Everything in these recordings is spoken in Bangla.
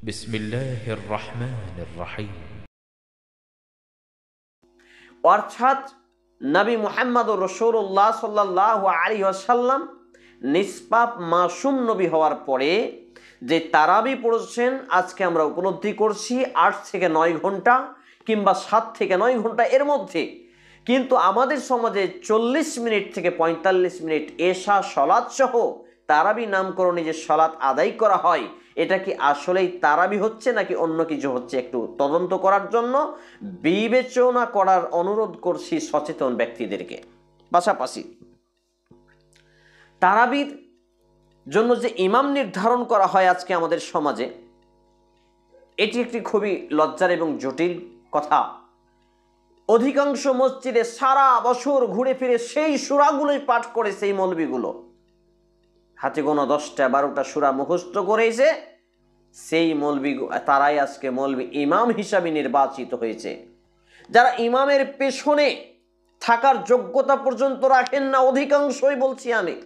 বিসমিল্লাহির রহমানির রহিম। অর্থাৎ নবী মুহাম্মদুর রাসূলুল্লাহ সাল্লাল্লাহু আলাইহি ওয়াসাল্লাম নিষ্পাপ মাসুম নবী হওয়ার পরে যে তারাবি পড়েছেন আজকে আমরা উপলব্ধি করছি 8 থেকে 9 ঘন্টা কিংবা 7 থেকে 9 ঘন্টা এর মধ্যে, কিন্তু আমাদের সমাজে 40 মিনিট থেকে 45 মিনিট এশা সালাত সহ তারাবি নামকরণে যে সালাত আদায় করা হয়, এটা কি আসলেই তারাবি হচ্ছে নাকি অন্য কিছু হচ্ছে, একটু তদন্ত করার জন্য বিবেচনা করার অনুরোধ করছি সচেতন ব্যক্তিদেরকে। পাশাপাশি তারাবির জন্য যে ইমাম নির্ধারণ করা হয় আজকে আমাদের সমাজে, এটি একটি খুবই লজ্জার এবং জটিল কথা। অধিকাংশ মসজিদে সারা বছর ঘুরে ফিরে সেই সূরাগুলোই পাঠ করে সেই মৌলবীগুলো, হাতে গোনা 10টা 12টা সূরা মুখস্থ করেছে, সেই মৌলবী তারাই আজকে মৌলবী ইমাম হিসাবে নির্বাচিত হয়েছে। যারা ইমামের পেছনে থাকার যোগ্যতা পর্যন্ত রাখেন না, অধিকাংশই বলছি আমি,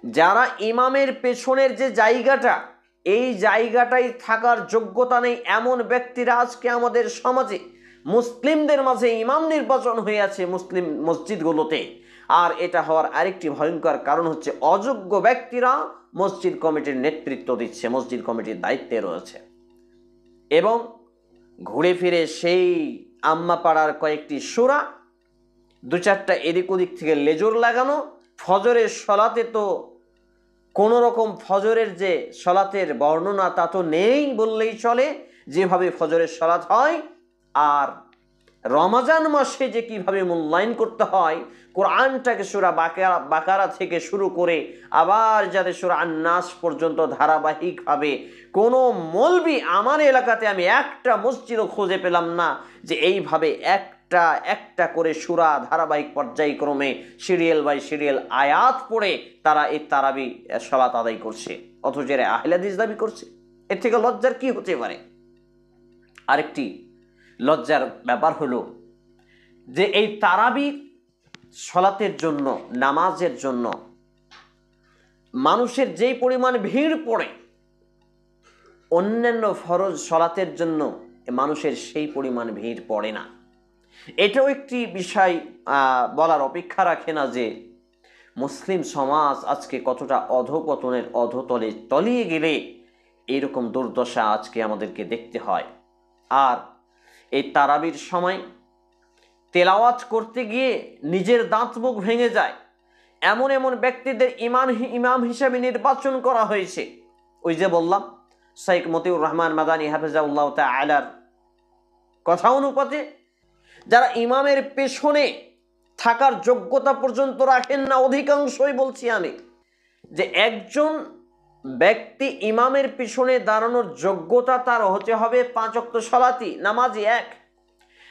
যারা ইমামের পেছনের যে জায়গাটা, এই জায়গাটাই থাকার যোগ্যতা নেই এমন ব্যক্তিরা আজকে আমাদের সমাজে মুসলিমদের মাঝে ইমাম নির্বাচন হয়ে আছে মুসলিম মসজিদগুলোতে। আর এটা হওয়ার আরেকটি ভয়ঙ্কর কারণ হচ্ছে অযোগ্য ব্যক্তিরা মসজিদ কমিটির নেতৃত্ব দিচ্ছে, মসজিদ কমিটির দায়িত্বে রয়েছে, এবং ঘুরে ফিরে সেই আম্মাপাড়ার কয়েকটি সূরা 2-4টা এদিক ওদিক থেকে লেজর লাগানো। ফজরের সলাতে তো কোনো রকম ফজরের যে সলাতের বর্ণনা তা তো নেই বললেই চলে, যেভাবে ফজরের সলাত হয়। আর রমজান মাসে যে কিভাবে মূল্যায়ন করতে হয়, কোরআনটাকে সূরা বাকারা থেকে শুরু করে আবার যাতে সূরা আন-নাস পর্যন্ত ধারাবাহিকভাবে কোনো মৌলবী, আমার এলাকাতে আমি একটা মসজিদও খুঁজে পেলাম না যে এইভাবে একটা করে সূরা ধারাবাহিক পর্যায়ক্রমে সিরিয়াল বাই সিরিয়াল আয়াত পড়ে তারা এই তারাবি সালাত আদায় করছে, অথচ এরা আহলে হাদিস দাবি করছে। এর থেকে লজ্জার কি হতে পারে? আরেকটি লজ্জার ব্যাপার হলো যে এই তারাবি সালাতের জন্য, নামাজের জন্য মানুষের যেই পরিমাণ ভিড় পড়ে, অন্যান্য ফরজ সালাতের জন্য মানুষের সেই পরিমাণ ভিড় পড়ে না। এটাও একটি বিষয় বলার অপেক্ষা রাখে না যে মুসলিম সমাজ আজকে কতটা অধপতনের অধতলে তলিয়ে গেলে এইরকম দুর্দশা আজকে আমাদেরকে দেখতে হয়। আর এই তারাবির সময় তেলাওয়াত করতে গিয়ে নিজের দাঁত মুখ ভেঙে যায় এমন এমন ব্যক্তিদের ইমাম হিসাবে নির্বাচন করা হয়েছে। ওই যে বললাম শেখ মতিউর রহমান মাদানী হাফেজাহুল্লাহ তাআলার কথা অনুপাতে, যারা ইমামের পেছনে থাকার যোগ্যতা পর্যন্ত রাখেন না, অধিকাংশই বলছি আমি, যে একজন ব্যক্তি ইমামের পিছনে দাঁড়ানোর যোগ্যতা তার হতে হবে 5 ওয়াক্ত সালাতি নামাজি 1,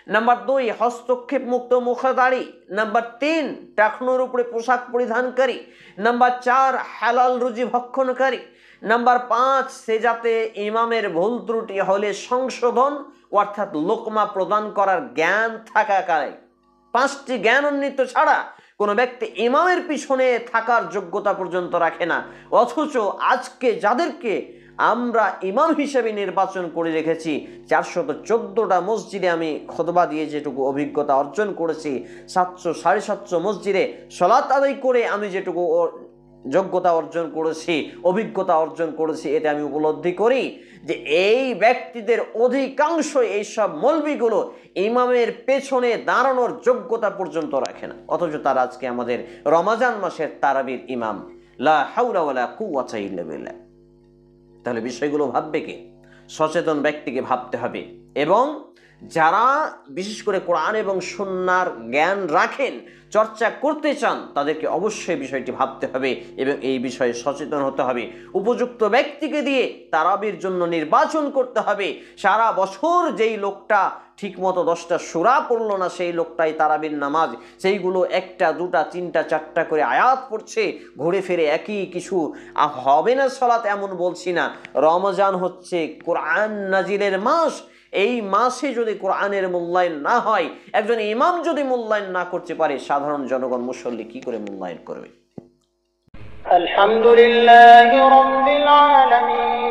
নাম্বার 2 হস্তক্ষেপ মুক্ত মুখদাড়ি, নাম্বার 3 টাকনুর উপরে পোশাক পরিধানকারী, নাম্বার 4 হালাল রুজি ভক্ষণকারী, নাম্বার 5 সে যাতে ইমামের ভুল ত্রুটি হলে সংশোধন অর্থাৎ লোকমা প্রদান করার জ্ঞান থাকাকালে। 5টি জ্ঞানান্বিত ছাড়া কোনো ব্যক্তি ইমামের পিছনে থাকার যোগ্যতা পর্যন্ত রাখে না। অথচ আজকে যাদেরকে আমরা ইমাম হিসেবে নির্বাচন করে রেখেছি, 414টা মসজিদে আমি খুতবা দিয়ে যেটুকু অভিজ্ঞতা অর্জন করেছি, 700-750 মসজিদে সালাত আদায় করে আমি যেটুকু যোগ্যতা অর্জন করেছি, অভিজ্ঞতা অর্জন করেছি, এতে আমি উপলব্ধি করি যে এই ব্যক্তিদের অধিকাংশ এইসব মৌলবীগুলো ইমামের পেছনে দাঁড়ানোর যোগ্যতা পর্যন্ত রাখে না, অথচ তারা আজকে আমাদের রমজান মাসের তারাবির ইমাম। লা হাওলা ওয়ালা কুওয়াতা ইল্লা বিল্লাহ। তাহলে বিষয়গুলো ভাববে কে? সচেতন ব্যক্তিকে ভাবতে হবে, এবং যারা বিশেষ করে কোরআন এবং সুন্নাহর জ্ঞান রাখেন, চর্চা করতে চান, তাদেরকে অবশ্যই বিষয়টি ভাবতে হবে এবং এই বিষয়ে সচেতন হতে হবে। উপযুক্ত ব্যক্তিকে দিয়ে তারাবির জন্য নির্বাচন করতে হবে। সারা বছর যেই লোকটা ঠিকমতো 10টা সূরা পড়লো না, সেই লোকটাই তারাবির নামাজ, সেইগুলো 1টা 2টা 3টা 4টা করে আয়াত পড়ছে, ঘুরে ফিরে একই কিছু হবে না সালাত এমন বলছি না। রমজান হচ্ছে কোরআন নাজিলের মাস। এই মাসে যদি কোরআনের মূল্যায়ন না হয়, একজন ইমাম যদি মূল্যায়ন না করতে পারে, সাধারণ জনগণ মুসল্লি কি করে মূল্যায়ন করবে? আলহামদুলিল্লাহি রাব্বিল আলামিন।